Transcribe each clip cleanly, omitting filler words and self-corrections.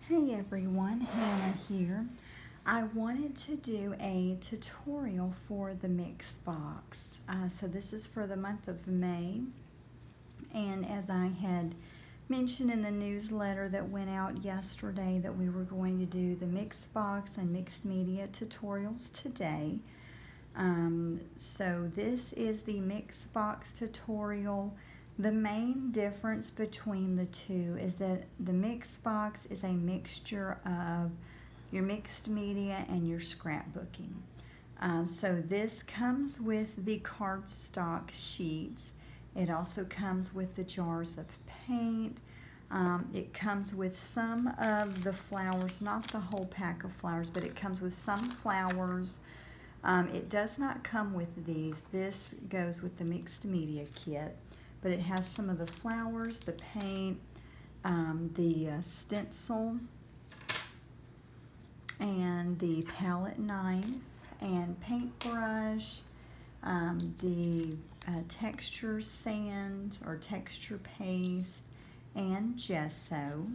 Hey everyone, Hannah here. I wanted to do a tutorial for the mix box. So this is for the month of May, and as I had mentioned in the newsletter that went out yesterday that we were going to do the mix box and mixed media tutorials today. So this is the mix box tutorial. The main difference between the two is that the mix box is a mixture of your mixed media and your scrapbooking. So this comes with the cardstock sheets. It also comes with the jars of paint. It comes with some of the flowers, not the whole pack of flowers, but it comes with some flowers. It does not come with these. This goes with the mixed media kit, but it has some of the flowers, the paint, the stencil, and the palette knife and paintbrush, the texture sand or texture paste, and gesso.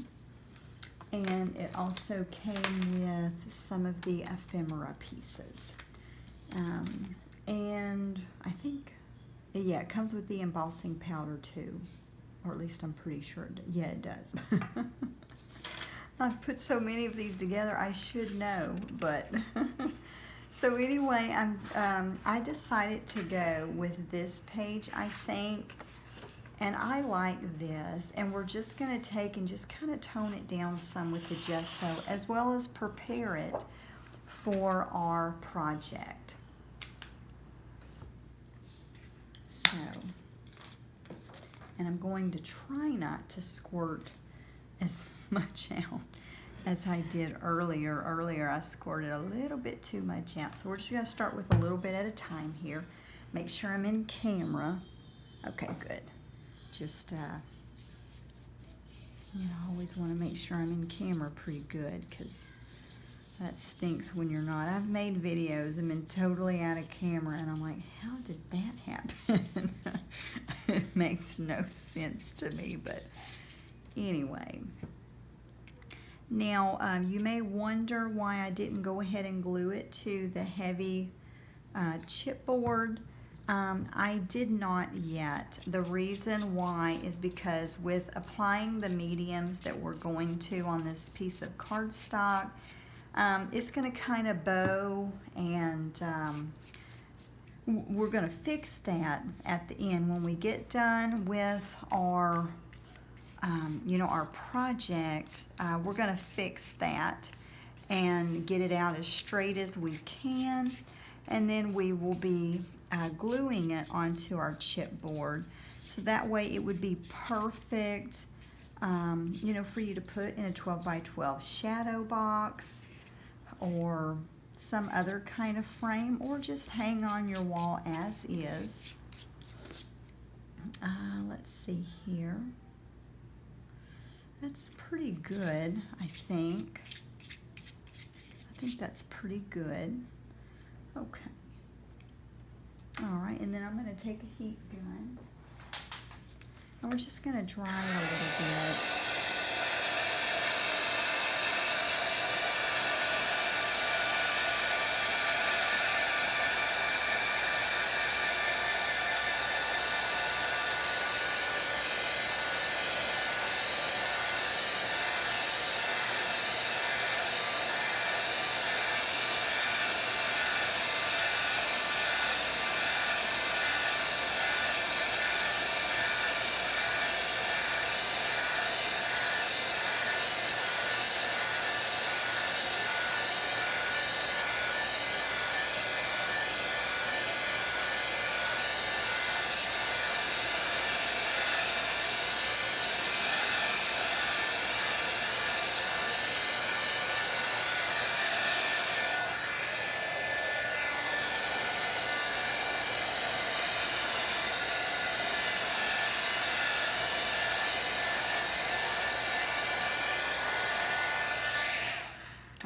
And it also came with some of the ephemera pieces. And I think, yeah, it comes with the embossing powder too, or at least I'm pretty sure. Yeah, it does. I've put so many of these together, I should know, but so anyway, I decided to go with this page, I think, and I like this, and we're just going to take and just kind of tone it down some with the gesso, as well as prepare it for our project. So, and I'm going to try not to squirt as much out as I did earlier. Earlier I squirted a little bit too much out. So we're just going to start with a little bit at a time here. Make sure I'm in camera. Okay, good. Just, you know, I always want to make sure I'm in camera pretty good, because that stinks when you're not. I've made videos and been totally out of camera, and I'm like, how did that happen? It makes no sense to me, but anyway. Now, you may wonder why I didn't go ahead and glue it to the heavy chipboard. I did not yet. The reason why is because with applying the mediums that we're going to on this piece of cardstock, it's going to kind of bow, and we're going to fix that at the end when we get done with our you know, our project. We're going to fix that and get it out as straight as we can, and then we will be gluing it onto our chipboard, so that way it would be perfect, you know, for you to put in a 12 by 12 shadow box or some other kind of frame, or just hang on your wall as is. Let's see here. That's pretty good, I think. I think that's pretty good. Okay. All right, and then I'm going to take a heat gun, and we're just going to dry it a little bit.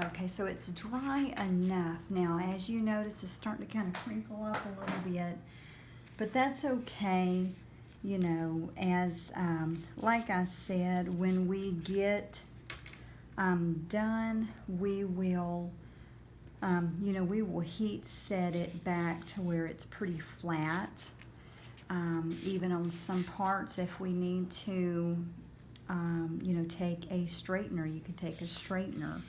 Okay, so it's dry enough. Now, as you notice, it's starting to kind of crinkle up a little bit, but that's okay. You know, as like I said, when we get done, we will, you know, we will heat set it back to where it's pretty flat. Even on some parts, if we need to, you know, take a straightener, you could take a straightener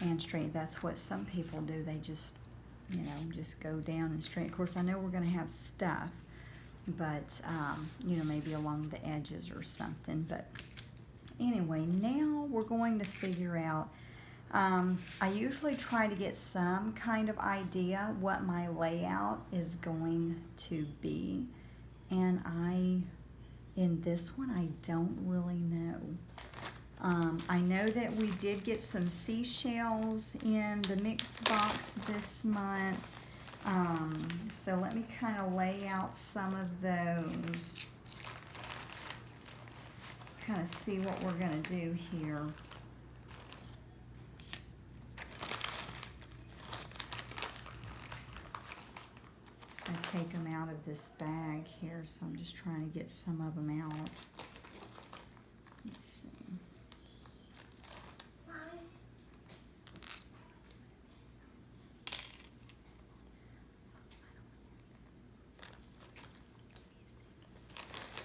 and straighten. That's what some people do. They just, you know, just go down and straighten. Of course, I know we're going to have stuff, but, you know, maybe along the edges or something. But anyway, now we're going to figure out, I usually try to get some kind of idea what my layout is going to be. And in this one, I don't really know. I know that we did get some seashells in the mix box this month. So let me kind of lay out some of those. Kind of see what we're going to do here. I take them out of this bag here, so I'm just trying to get some of them out. Let's see.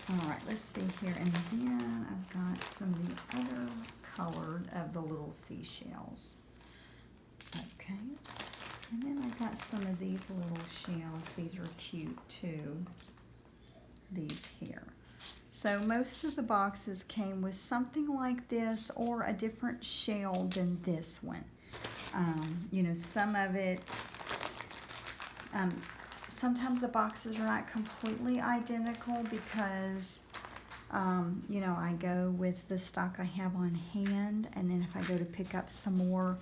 All right, let's see here. And then I've got some of the other colored of the little seashells. Okay. And then I got some of these little shells. These are cute too. These here. So most of the boxes came with something like this or a different shell than this one. You know, some of it, sometimes the boxes are not completely identical because, you know, I go with the stock I have on hand, and then if I go to pick up some more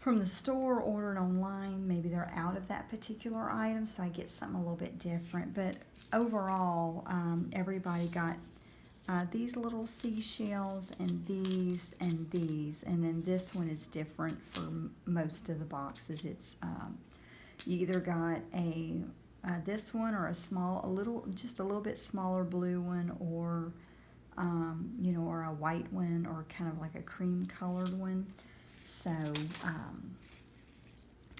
from the store, ordered online, maybe they're out of that particular item, so I get something a little bit different. But overall, everybody got these little seashells and these, and then this one is different for most of the boxes. It's you either got a this one or just a little bit smaller blue one, or you know, or a white one, or kind of like a cream colored one. So,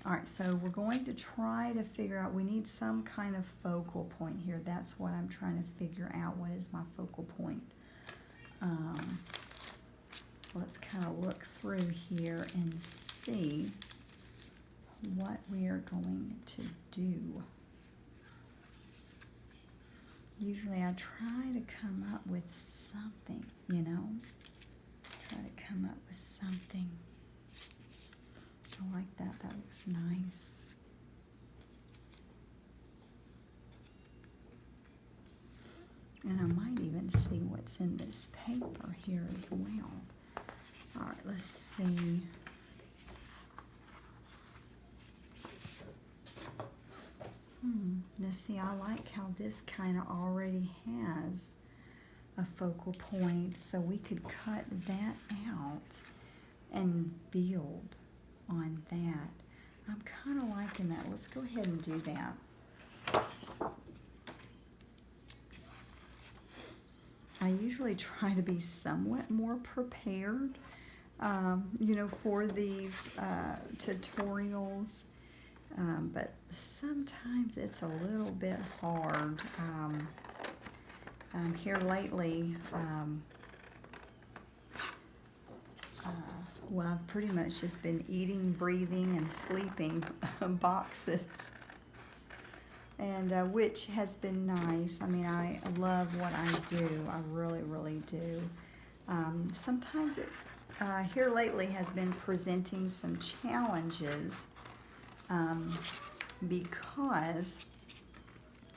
all right, so we're going to try to figure out, we need some kind of focal point here. That's what I'm trying to figure out. What is my focal point? Let's kind of look through here and see what we are going to do. Usually I try to come up with something, you know, try to come up with something. I like that. That looks nice. And I might even see what's in this paper here as well. All right, let's see. Let's see, I like how this kind of already has a focal point, so we could cut that out and build on that. I'm kind of liking that. Let's go ahead and do that. I usually try to be somewhat more prepared, you know, for these tutorials, but sometimes it's a little bit hard. Here lately, well, I've pretty much just been eating, breathing, and sleeping boxes, and which has been nice. I mean, I love what I do. I really, really do. Sometimes it, here lately has been presenting some challenges because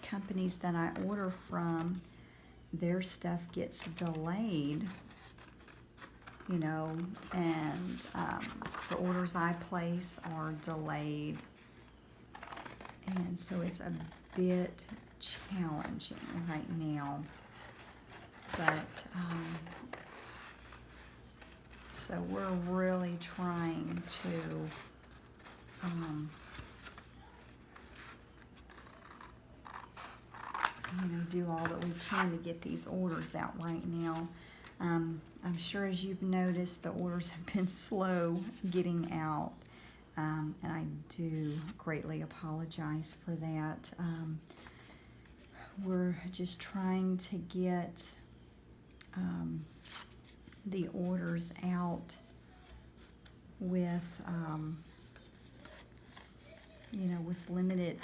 companies that I order from, their stuff gets delayed, you know, and the orders I place are delayed, and so it's a bit challenging right now. But so we're really trying to you know, do all that we can to get these orders out right now. I'm sure as you've noticed, the orders have been slow getting out, and I do greatly apologize for that. We're just trying to get the orders out with, you know, with limited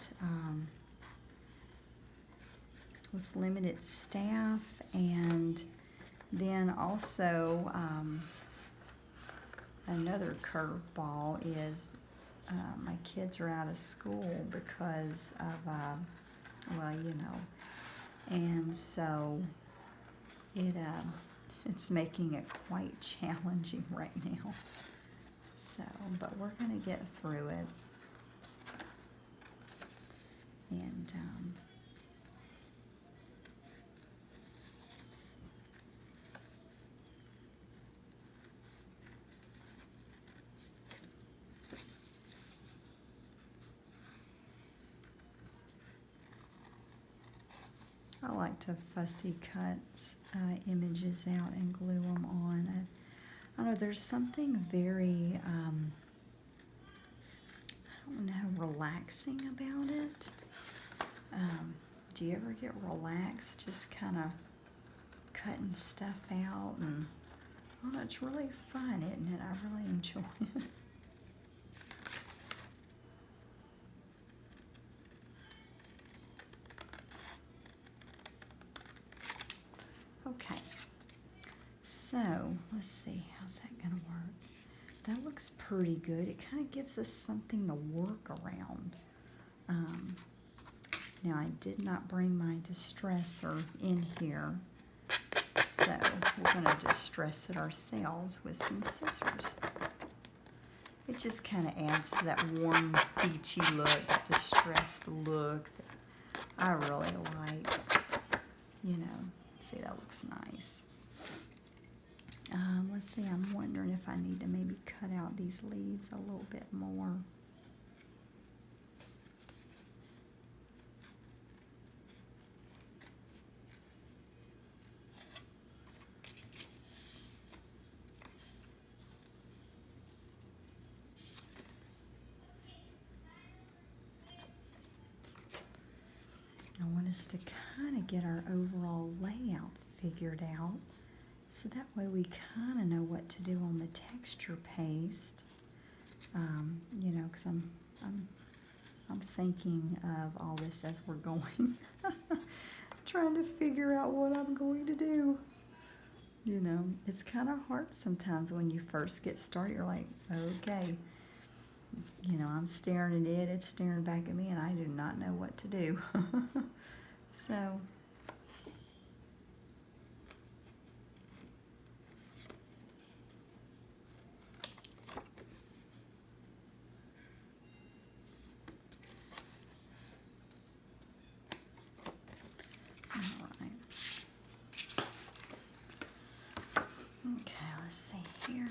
staff, and then also another curveball is my kids are out of school because of well, you know, and so it's making it quite challenging right now. So, but we're gonna get through it, and I like to fussy cut images out and glue them on. I don't know, there's something very, I don't know, relaxing about it. Do you ever get relaxed just kind of cutting stuff out? And oh, it's really fun, isn't it? I really enjoy it. Okay, so let's see, how's that gonna work? That looks pretty good. It kind of gives us something to work around. Now I did not bring my distressor in here, so we're gonna distress it ourselves with some scissors. It just kind of adds to that warm, beachy look, that distressed look that I really like. You know, see, that looks nice. Let's see, I'm wondering if I need to maybe cut out these leaves a little bit more. I want us to kind of get our overall layout figured out, so that way we kind of know what to do on the texture paste. You know, because I'm thinking of all this as we're going, trying to figure out what I'm going to do. You know, it's kind of hard sometimes when you first get started. You're like, okay, you know, I'm staring at it, it's staring back at me, and I do not know what to do. So, all right. Okay, let's see here.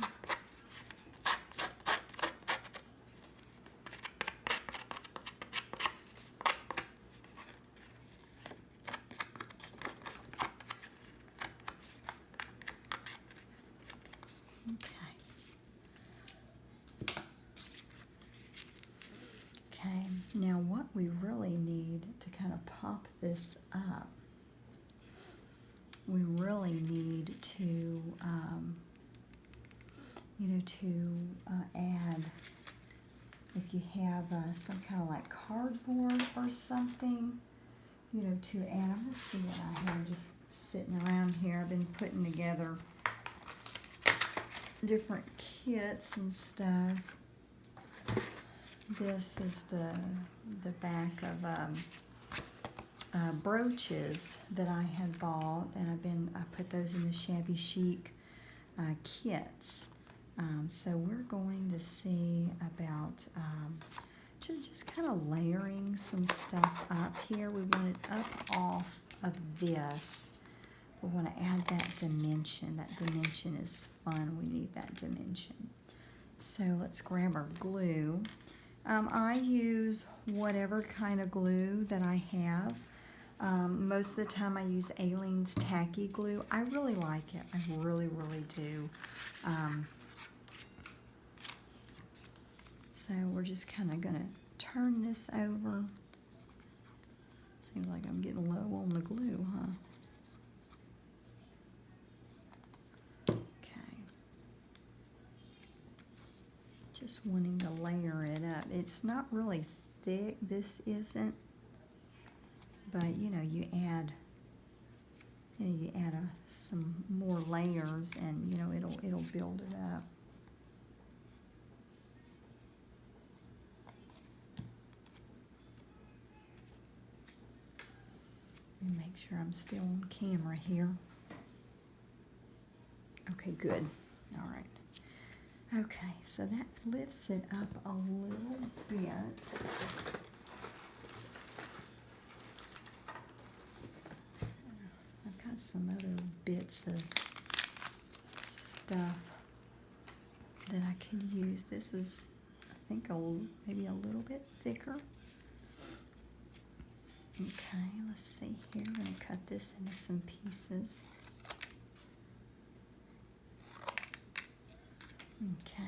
Okay, now what we really need to kind of pop this up, we really need to, you know, to add, if you have some kind of like cardboard or something, you know, to add. I'm going to see what I have just sitting around here. I've been putting together different kits and stuff. This is the back of brooches that I had bought, and I put those in the Shabby Chic kits. So we're going to see about just kind of layering some stuff up here. We want it up off of this. We want to add that dimension. That dimension is fun. We need that dimension. So let's grab our glue. I use whatever kind of glue that I have. Most of the time I use Aleene's Tacky Glue. I really like it. I really, really do. So we're just kind of going to turn this over. Seems like I'm getting low on the glue, huh? Okay. Just wanting to layer it up. It's not really thick, this isn't. But you know, you add some more layers, and you know it'll build it up. Let me make sure I'm still on camera here. Okay, good. All right. Okay, so that lifts it up a little bit. I've got some other bits of stuff that I could use. This is, I think, maybe a little bit thicker. Okay, let's see here. I'm going to cut this into some pieces. Okay.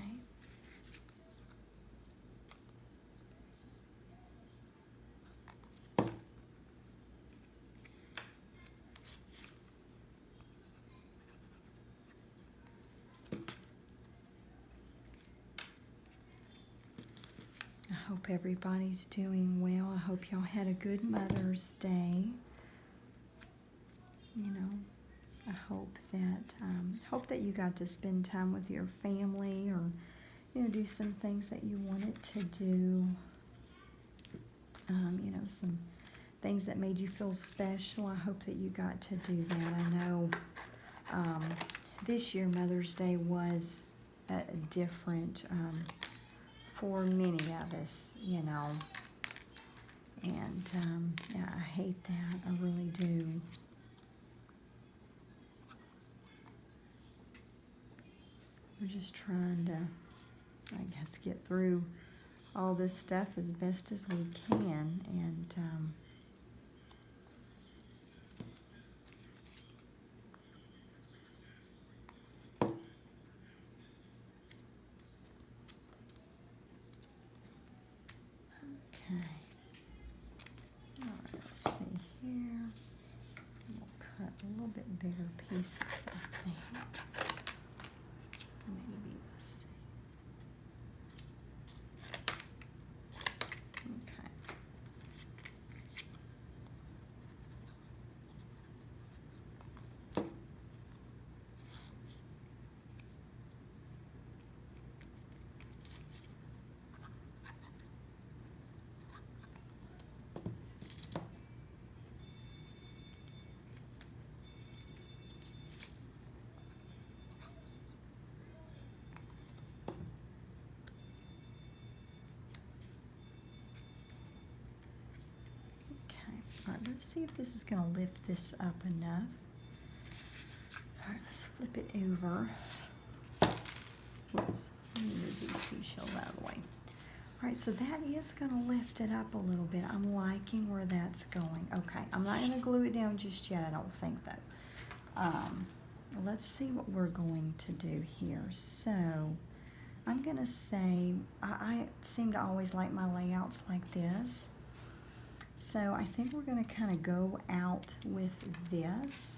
I hope everybody's doing well. I hope y'all had a good Mother's Day. You know, I hope that you got to spend time with your family, or you know, do some things that you wanted to do. You know, some things that made you feel special. I hope that you got to do that. I know this year Mother's Day was different for many of us, you know. And yeah, I hate that. I really do. We're just trying to, I guess, get through all this stuff as best as we can. And okay. All right, let's see here. We'll cut a little bit bigger pieces, I think. Maybe, let's see. Okay. All right, let's see if this is going to lift this up enough. All right, let's flip it over. Whoops, let me move these seashells out of the way. All right, so that is going to lift it up a little bit. I'm liking where that's going. Okay, I'm not going to glue it down just yet, I don't think, though. Let's see what we're going to do here. So I'm going to say, I seem to always like my layouts like this. So I think we're going to kind of go out with this.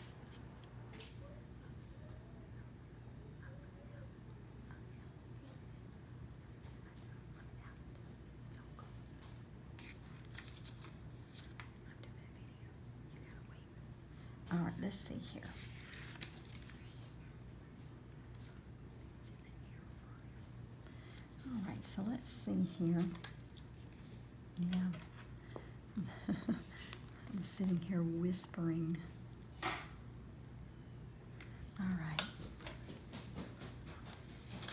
All right, let's see here. All right, so let's see here. Yeah. I'm sitting here whispering. All right.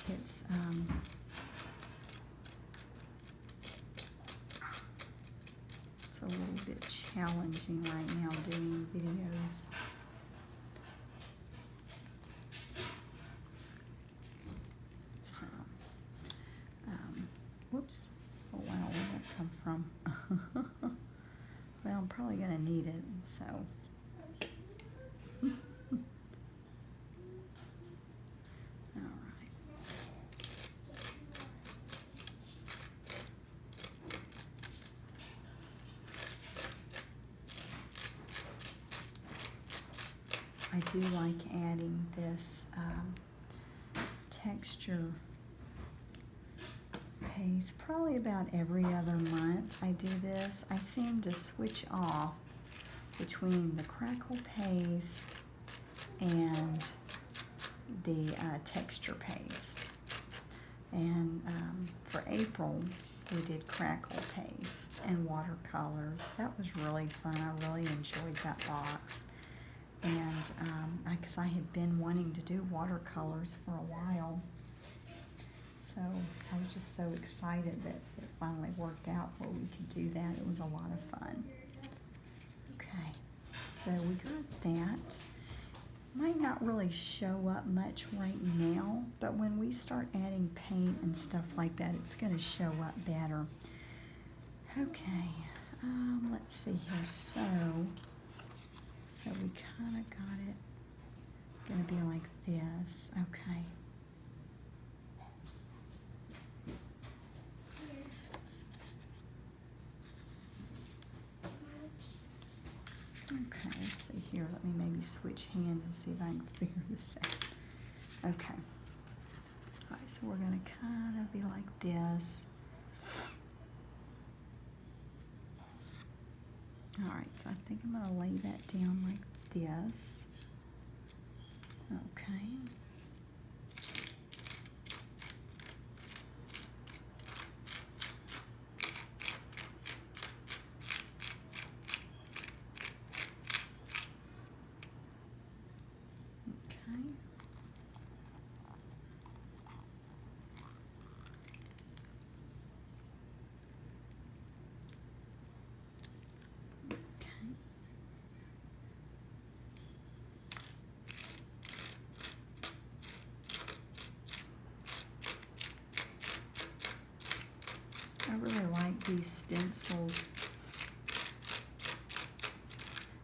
It's a little bit challenging right now doing videos. So, whoops. Oh wow, where'd that come from? Well, I'm probably going gonna need it, so. All right. I do like adding this texture paste probably about every other month I do this. I seem to switch off between the crackle paste and the texture paste. And for April, we did crackle paste and watercolors. That was really fun. I really enjoyed that box. And because I had been wanting to do watercolors for a while. So I was just so excited that it finally worked out where we could do that. It was a lot of fun. Okay, so we got that. Might not really show up much right now, but when we start adding paint and stuff like that, it's going to show up better. Okay, let's see here. So we kind of got it. Going to be like this. Okay. Okay, let's see here. Let me maybe switch hands and see if I can figure this out. Okay. All right, so we're going to kind of be like this. All right, so I think I'm going to lay that down like this. Okay. I really like these stencils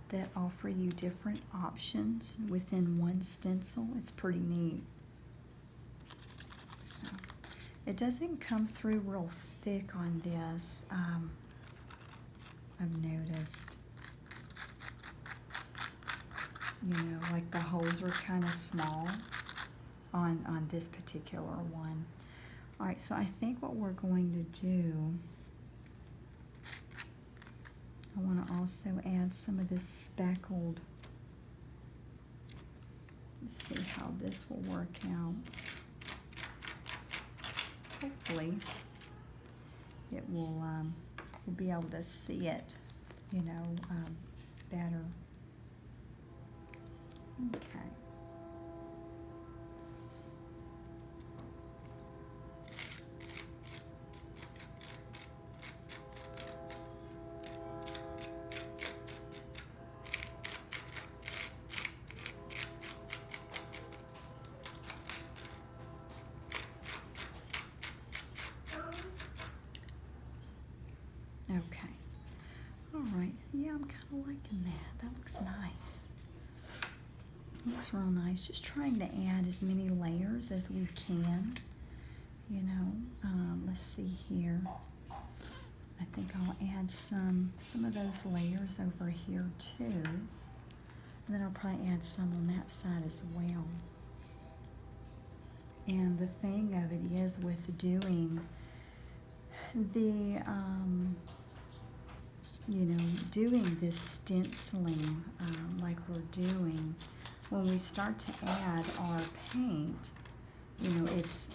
that offer you different options within one stencil. It's pretty neat. So, it doesn't come through real thick on this, I've noticed. You know, like the holes are kind of small on this particular one. All right, so I think what we're going to do, I want to also add some of this speckled. Let's see how this will work out. Hopefully it will, we'll be able to see it, you know, better. Okay. Okay. All right. Yeah, I'm kind of liking that. That looks nice. Looks real nice. Just trying to add as many layers as we can. You know, let's see here. I think I'll add some of those layers over here too. And then I'll probably add some on that side as well. And the thing of it is with doing the, you know, doing this stenciling like we're doing, when we start to add our paint, you know, it's,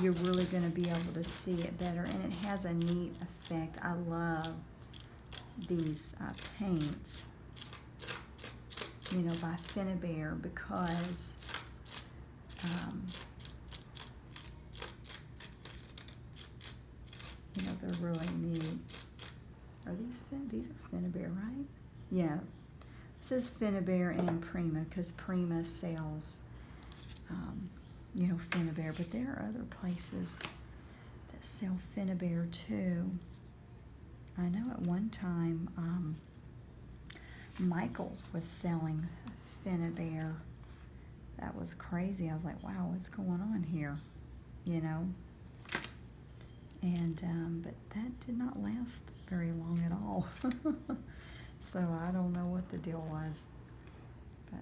you're really going to be able to see it better, and it has a neat effect. I love these paints, you know, by Finnabair, because you know, they're really neat. Are these are Finnabair, right? Yeah. It says Finnabair and Prima, because Prima sells, you know, Finnabair, but there are other places that sell Finnabair too. I know at one time Michaels was selling Finnabair. That was crazy. I was like, wow, what's going on here? You know? And, but that did not last very long at all. So I don't know what the deal was. But,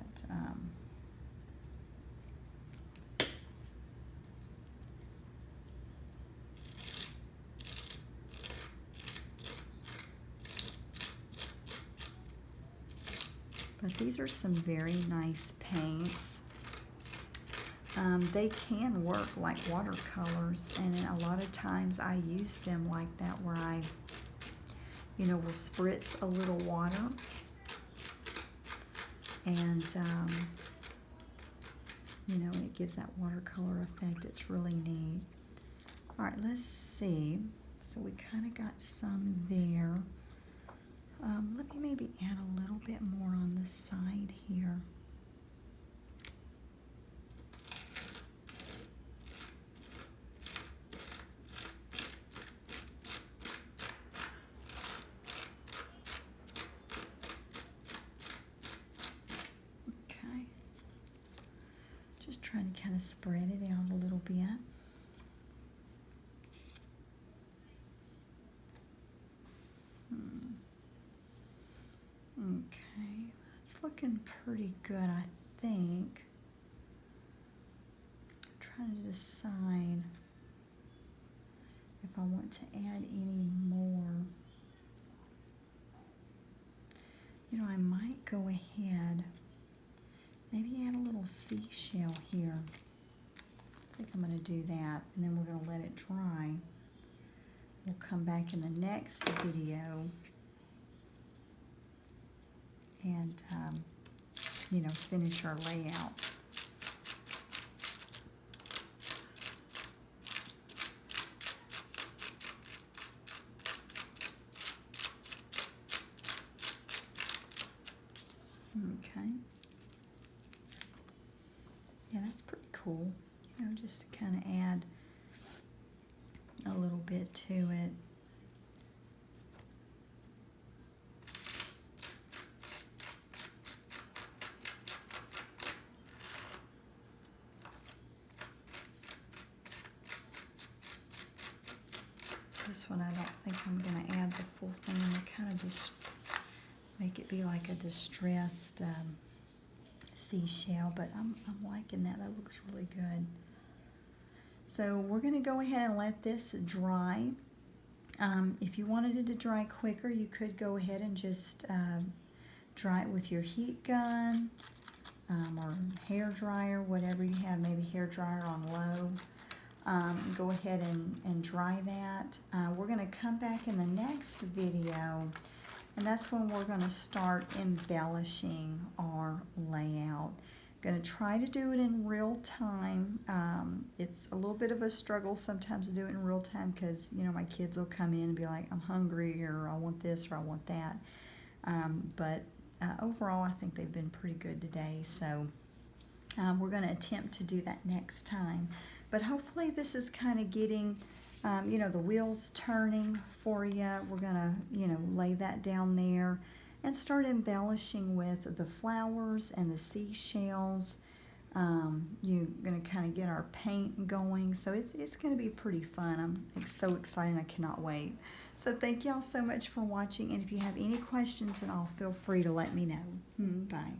these are some very nice paints. They can work like watercolors, and a lot of times I use them like that, where I, you know, will spritz a little water, and you know, it gives that watercolor effect. It's really neat. All right, let's see. So we kind of got some there. Let me maybe add a little bit more on the side here. Okay. Just trying to kind of spread it out a little bit. Okay, that's looking pretty good, I think. I'm trying to decide if I want to add any more. You know, I might go ahead, maybe add a little seashell here. I think I'm going to do that, and then we're going to let it dry. We'll come back in the next video and, you know, finish our layout. Okay. Yeah, that's pretty cool. You know, just to kind of add a little bit to it. This one I don't think I'm going to add the full thing. I'm going to kind of just make it be like a distressed seashell, but I'm liking that. That looks really good. So we're going to go ahead and let this dry. If you wanted it to dry quicker, you could go ahead and just dry it with your heat gun or hair dryer, whatever you have, maybe hair dryer on low. Go ahead and dry that. We're going to come back in the next video, and that's when we're going to start embellishing our layout. Going to try to do it in real time. It's a little bit of a struggle sometimes to do it in real time because, you know, my kids will come in and be like, I'm hungry, or I want this, or I want that. But overall, I think they've been pretty good today. So we're going to attempt to do that next time. But hopefully this is kind of getting, you know, the wheels turning for you. We're going to, you know, lay that down there and start embellishing with the flowers and the seashells. You're going to kind of get our paint going. So it's going to be pretty fun. I'm so excited. I cannot wait. So thank y'all so much for watching. And if you have any questions at all, feel free to let me know. Bye.